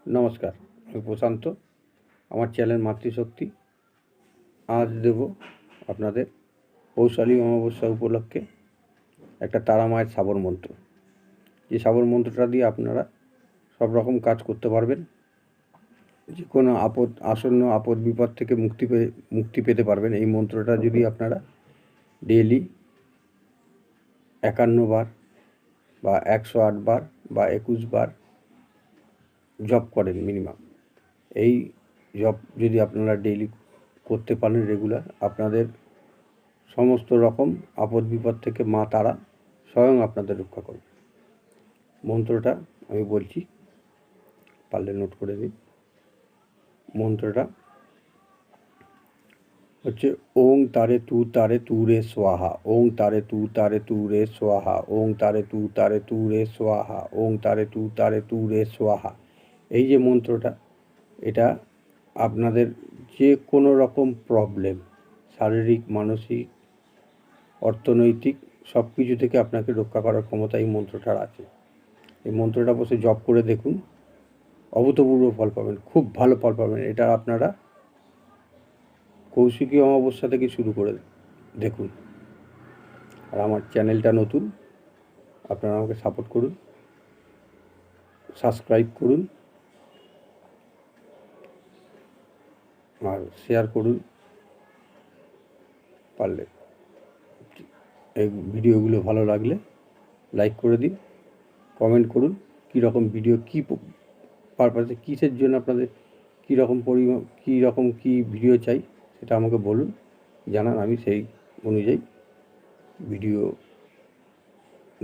নমস্কার, আমি প্রশান্ত। আমার চ্যানেল মাতৃশক্তি। আজ দেব আপনাদের পৌষালী অমাবস্যা উপলক্ষে একটা তারা মায়ের সাবর মন্ত্র। যে সাবর মন্ত্রটা দিয়ে আপনারা সব রকম কাজ করতে পারবেন, যে কোনো আসন্ন আপদ বিপদ থেকে মুক্তি পেতে পারবেন। এই মন্ত্রটা যদি আপনারা ডেইলি 51 বার বা 108 বার বা 21 বার জপ করেন মিনিমাম, এই জব যদি আপনারা ডেইলি করতে পারেন রেগুলার, আপনাদের সমস্ত রকম আপদ বিপদ থেকে মা তারা স্বয়ং আপনাদের রক্ষা করবে। মন্ত্রটা আমি বলছি, পারলে নোট করে দিন। মন্ত্রটা হচ্ছে ওং তারে তু রে স্বাহা, ওং তারে তু রে স্বাহা, ওং তারে তু রে স্বাহা, ওং তারে তু রে স্বাহা। এই যে মন্ত্রটা, এটা আপনাদের যে কোনো রকম প্রবলেম, শারীরিক, মানসিক, অর্থনৈতিক সব কিছু থেকে আপনাকে রক্ষা করার ক্ষমতা এই মন্ত্রটার আছে। এই মন্ত্রটা বসে জপ করে দেখুন, অভূতপূর্ব ফল পাবেন, খুব ভালো ফল পাবেন। এটা আপনারা কৌশিকী অমাবস্যা থেকে শুরু করে দেখুন। আর আমার চ্যানেলটা নতুন, আপনারা আমাকে সাপোর্ট করুন, সাবস্ক্রাইব করুন আর শেয়ার করুন পারলে। এই ভিডিওগুলো ভালো লাগলে লাইক করে দিন, কমেন্ট করুন কীরকম ভিডিও, কী পারপাসে, কিসের জন্য আপনাদের কীরকম কী ভিডিও চাই সেটা আমাকে বলুন, জানান। আমি সেই অনুযায়ী ভিডিও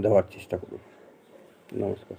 দেওয়ার চেষ্টা করব। নমস্কার।